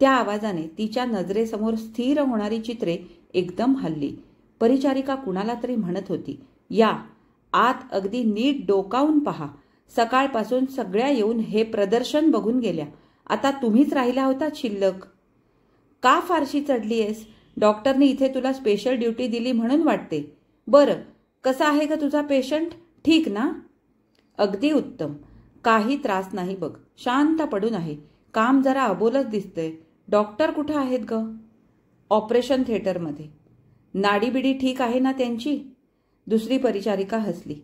त्या आवाजाने तिच्या नजरेसमोर स्थिर होणारी चित्रे एकदम हलली. परिचारिका कुणाला तरी म्हणत होती, या आत अगदी नीट डोकावून पहा. सकाळपासून सगळ्या येऊन हे प्रदर्शन बघून गेल्या. आता तुम्हीच राहिला होता शिल्लक. का फारशी चढलीयस? डॉक्टरने इथे तुला स्पेशल ड्युटी दिली म्हणून वाटते. बरं, कसा आहे का तुझा पेशंट? ठीक ना? अगदी उत्तम. काही त्रास नाही बघ. शांत पडून आहे. काम जरा अबोलच दिसतंय. डॉक्टर कुठं आहेत ग? ऑपरेशन थिएटरमध्ये. नाडीबिडी ठीक आहे ना त्यांची? दुसरी परिचारिका हसली.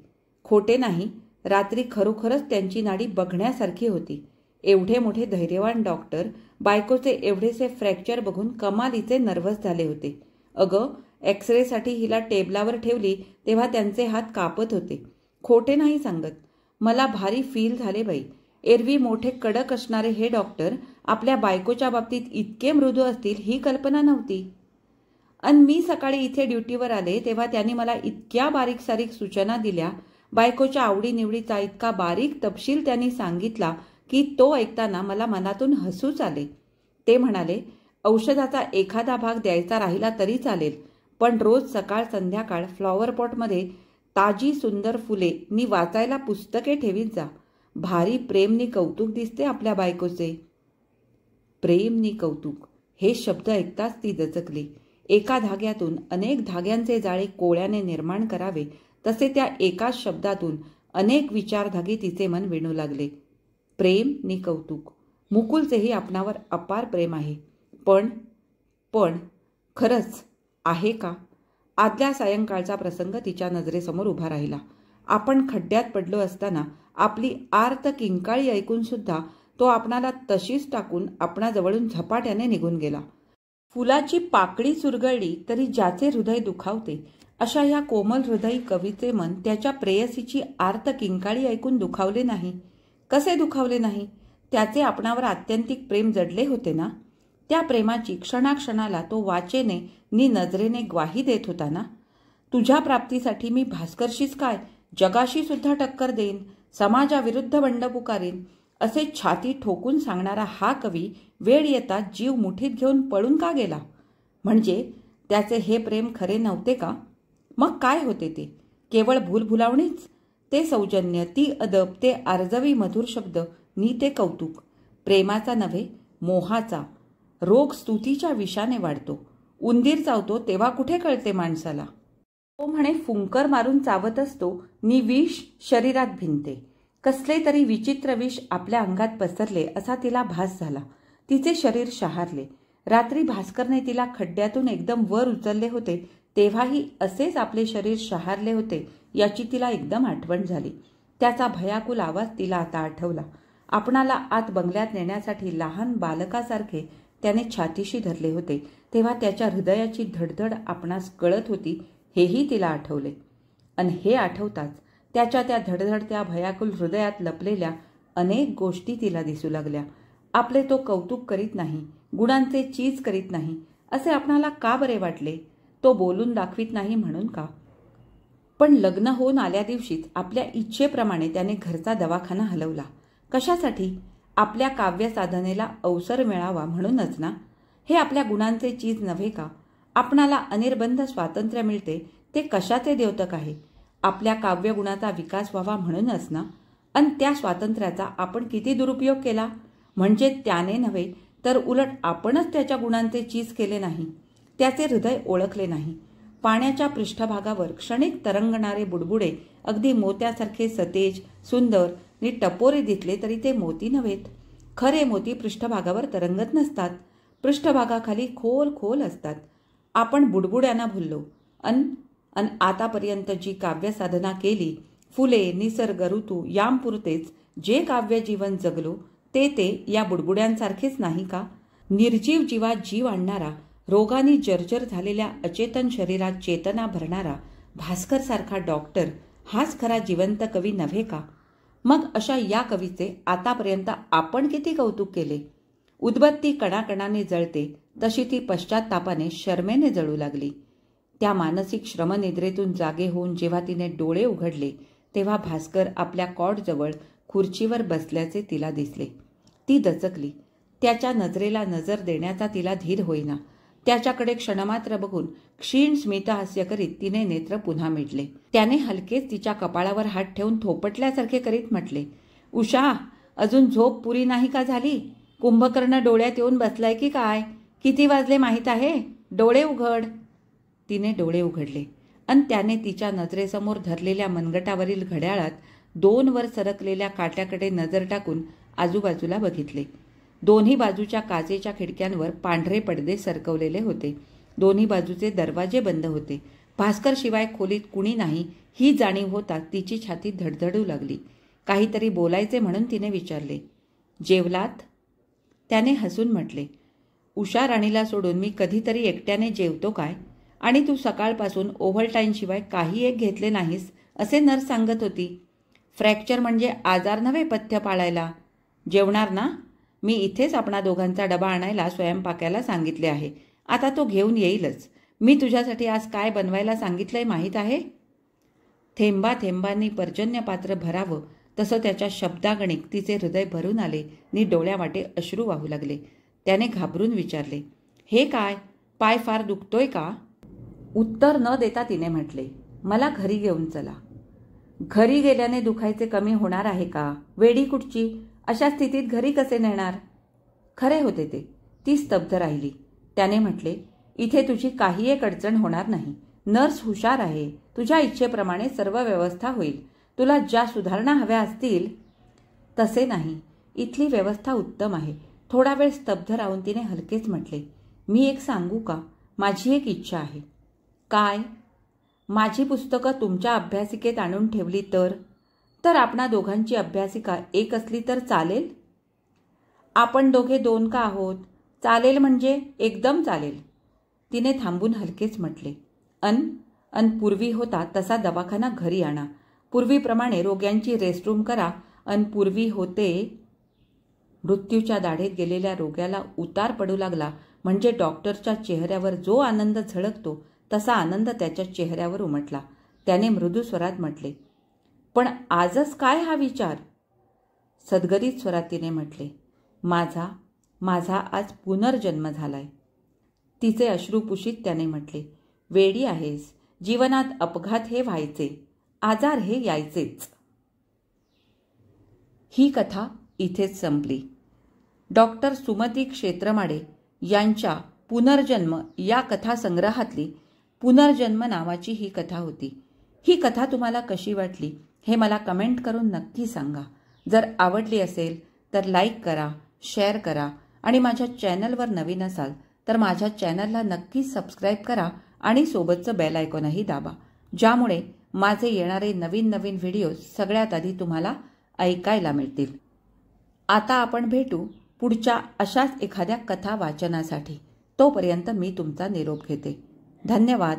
खोटे नाही, रात्री खरोखरच त्यांची नाडी बघण्यासारखी होती. एवढे मोठे धैर्यवान डॉक्टर बायकोचे एवढेसे फ्रॅक्चर बघून कमालीचे नर्व्हस झाले होते. अगं, एक्सरेसाठी हिला टेबलावर ठेवली तेव्हा त्यांचे हात कापत होते. खोटे नाही सांगत. मला भारी फील झाले बाई. एरवी मोठे कडक असणारे हे डॉक्टर आपल्या बायकोच्या बाबतीत इतके मृदू असतील ही कल्पना नव्हती. अन मी सकाळी इथे ड्युटीवर आले तेव्हा त्यांनी मला इतक्या बारीक सारीक सूचना दिल्या. बायकोच्या आवडीनिवडीचा इतका बारीक तपशील त्यांनी सांगितला की तो ऐकताना मला मनातून हसूच आले. ते म्हणाले, औषधाचा एखादा भाग द्यायचा राहिला तरी चालेल, पण रोज सकाळ संध्याकाळ फ्लॉवर पॉटमध्ये ताजी सुंदर फुले नि वाचायला पुस्तके ठेवीत जा. भारी प्रेम नि कौतुक दिसते आपल्या बायकोचे. प्रेम नि कौतुक हे शब्द ऐकताच ती दचकली. एका धाग्यातून अनेक धाग्यांचे जाळे कोळ्याने निर्माण करावे तसे त्या एकाच शब्दातून अनेक विचारधागे तिचे मन विणू लागले. प्रेम नि कौतुक. मुकुलचेही आपणावर अपार प्रेम आहे. पण खरंच आहे का? आदल्या सायंकाळचा प्रसंग तिच्या नजरेसमोर उभा राहिला. आपण खड्ड्यात पडलो असताना आपली आर्त किंकाळी ऐकून सुद्धा तो आपणाला तशीच टाकून आपणाजवळून झपाट्याने निघून गेला. फुलाची पाकळी चुरगळली तरी ज्याचे हृदय दुखावते अशा ह्या कोमल हृदयी कवीचे मन त्याच्या प्रेयसीची आर्त किंकाळी ऐकून दुखावले नाही. कसे दुखावले नाही? त्याचे आपणावर आत्यंतिक प्रेम जडले होते ना. त्या प्रेमाची क्षणाक्षणाला तो वाचेने नि नजरेने ग्वाही देत होता ना. तुझ्या प्राप्तीसाठी मी भास्करशीच काय जगाशी सुद्धा टक्कर देईन, समाजाविरुद्ध बंड पुकारेन असे छाती ठोकून सांगणारा हा कवी वेळ येता जीव मुठीत घेऊन पळून का गेला? म्हणजे त्याचे हे प्रेम खरे नव्हते का? मग काय होते ते? केवळ भूलभुलावणीच? ते सौजन्य, ती अदब, ते आर्जवी मधुर शब्द नि ते कौतुक. प्रेमाचा नव्हे, मोहाचा. रोग स्तुतीच्या विषाने वाढतो. उंदीर चावतो तेव्हा कुठे कळते माणसाला? तो म्हणे फुंकर मारून चावत असतो नि विष शरीरात भिनते. कसले तरी विचित्र विष आपल्या अंगात पसरले असा तिला भास झाला. तिचे शरीर शहारले. रात्री भास्करने तिला खड्ड्यातून एकदम वर उचलले होते तेव्हाही असेच आपले शरीर शहारले होते याची तिला एकदम आठवण झाली. त्याचा भयाकुल आवाज तिला आता आठवला. आपणाला आत बंगल्यात नेण्यासाठी लहान बालकासारखे त्याने छातीशी धरले होते तेव्हा त्याच्या हृदयाची धडधड आपणास कळत होती हेही तिला आठवले. अन हे आठवताच त्याच्या त्या धडधडत्या भयाकुल हृदयात लपलेल्या अनेक गोष्टी तिला दिसू लागल्या. आपले तो कौतुक करीत नाही, गुणांचे चीज करीत नाही असे आपणाला का बरे वाटले? तो बोलून दाखवित नाही म्हणून का? पण लग्न होऊन आल्या दिवशीच आपल्या इच्छेप्रमाणे त्याने घरचा दवाखाना हलवला. कशासाठी? आपल्या काव्य साधनेला अवसर मिळावा म्हणूनच ना. हे आपल्या गुणांचे चीज नव्हे का? आपणाला अनिर्बंध स्वातंत्र्य मिळते ते कशाचे द्योतक आहे? आपल्या काव्यगुणाचा विकास व्हावा म्हणूनच ना. अन त्या स्वातंत्र्याचा आपण किती दुरुपयोग केला. म्हणजे त्याने नव्हे तर उलट आपणच त्याच्या गुणांचे चीज केले नाही. त्याचे हृदय ओळखले नाही. पाण्याच्या पृष्ठभागावर क्षणिक तरंगणारे बुडबुडे अगदी मोत्यासारखे सतेज, सुंदर नि टपोरे दिसले तरी ते मोती नव्हेत. खरे मोती पृष्ठभागावर तरंगत नसतात. पृष्ठभागाखाली खोल खोल असतात. आपण बुडबुड्यांना भुललो. अन आतापर्यंत जी काव्य साधना केली फुले, निसर्ग, ऋतू यांपुरतेच जे काव्य जीवन जगलो ते या बुडबुड्यांसारखेच नाही का? निर्जीव जीवात जीव आणणारा, रोगाने जर्जर झालेल्या अचेतन शरीरात चेतना भरणारा भास्कर सारखा डॉक्टर हाच खरा जिवंत कवी नव्हे का? मग अशा या कवीचे आतापर्यंत आपण किती कौतुक केले. उदबत्ती कणाकणाने जळते तशी ती पश्चात्तापाने शर्मेने जळू लागली. त्या मानसिक श्रमनिद्रेतून जागे होऊन जेव्हा तिने डोळे उघडले तेव्हा भास्कर आपल्या कॉटजवळ खुर्चीवर बसल्याचे तिला दिसले. ती दचकली. त्याच्या नजरेला नजर देण्याचा तिला धीर होईना. त्याच्याकडे क्षणमात्र बघून क्षीण स्मितहास्य करीत तिने नेत्र पुन्हा मिटले. त्याने हलकेच तिच्या कपाळावर हात ठेवून थोपटल्यासारखे करीत म्हटले, उषा, अजून झोप पुरी नाही का झाली? कुंभकर्ण डोळ्यात येऊन बसलाय की काय? किती वाजले माहीत आहे? डोळे उघड. तिने डोळे उघडले आणि त्याने तिच्या नजरेसमोर धरलेल्या मनगटावरील घड्याळात 2 वर सरकलेल्या काट्याकडे नजर टाकून आजूबाजूला बघितले. दोन्ही बाजूच्या काचेच्या खिडक्यांवर पांढरे पडदे सरकवलेले होते. दोन्ही बाजूचे दरवाजे बंद होते. भास्कर शिवाय खोलीत कुणी नाही ही जाणीव होता तिची छाती धडधडू लागली. काहीतरी बोलायचे म्हणून तिने विचारले, जेवलात? त्याने हसून म्हटले, उषा राणीला सोडून मी कधीतरी एकट्याने जेवतो काय? आणि तू सकाळपासून ओव्हलटाईनशिवाय काही एक घेतले नाहीस असे नर्स सांगत होती. फ्रॅक्चर म्हणजे आजार नव्हे पथ्य पाळायला. जेवणार ना? मी इथेच आपणा दोघांचा डबा आणायला स्वयंपाक्याला सांगितले आहे. आता तो घेऊन येईलच. मी तुझ्यासाठी आज काय बनवायला सांगितलंय माहीत आहे? थेंबा थेंबांनी पर्जन्यपात्र भरावं तसं त्याच्या शब्दागणिक तिचे हृदय भरून आले नि डोळ्यावाटे अश्रू वाहू लागले. त्याने घाबरून विचारले, हे काय? पाय फार दुखतोय का? उत्तर न देता तिने म्हटले, मला घरी घेऊन चला. घरी गेल्याने दुखायचे कमी होणार आहे का? वेडी कुठची? अशा स्थितीत घरी कसे नेणार? खरे होते ते. ती स्तब्ध राहिली. त्याने म्हटले, इथे तुझी काही एक अडचण होणार नाही. नर्स हुशार आहे. तुझ्या इच्छेप्रमाणे सर्व व्यवस्था होईल. तुला ज्या सुधारणा हव्या असतील तसे नाही. इथली व्यवस्था उत्तम आहे. थोडा वेळ स्तब्ध राहून तिने हलकेच म्हटले, मी एक सांगू का? माझी एक इच्छा आहे. काय? माझी पुस्तकं तुमच्या अभ्यासिकेत आणून ठेवली तर आपणा दोघांची अभ्यासिका एक असली तर चालेल? आपण दोघे 2 का आहोत? चालेल म्हणजे एकदम चालेल. तिने थांबून हलकेच म्हटले, अन पूर्वी होता तसा दवाखाना घरी आणा. पूर्वीप्रमाणे रोग्यांची रेस्टरूम करा. अन पूर्वी होते. मृत्यूच्या दाढेत गेलेल्या रोग्याला उतार पडू लागला म्हणजे डॉक्टरच्या चेहऱ्यावर जो आनंद झळकतो तसा आनंद त्याच्या चेहऱ्यावर उमटला. त्याने मृदू स्वरात म्हटले, पण आजच काय हा विचार? सद्गदित स्वरात तिने म्हटले, माझा आज पुनर्जन्म झालाय. तिचे अश्रू पुशीत त्याने म्हटले, वेडी आहेस. जीवनात अपघात हे व्हायचे, आजार हे यायचेच. ही कथा इथेच संपली. डॉक्टर सुमती क्षेत्रमाडे यांच्या पुनर्जन्म या कथासंग्रहातली पुनर्जन्म नावाची ही कथा होती. ही कथा तुम्हाला कशी वाटली हे मला कमेंट करून नक्की सांगा. जर आवडली असेल तर लाईक करा, शेअर करा आणि माझ्या चॅनलवर नवीन असाल तर माझ्या चॅनलला नक्की सबस्क्राईब करा आणि सोबतचं बेल आयकॉनही दाबा, ज्यामुळे माझे येणारे नवीन व्हिडिओ सगळ्यात आधी तुम्हाला ऐकायला मिळतील. आता आपण भेटू पुढच्या अशाच एखाद्या कथा वाचनासाठी. तोपर्यंत मी तुमचा निरोप घेते. धन्यवाद.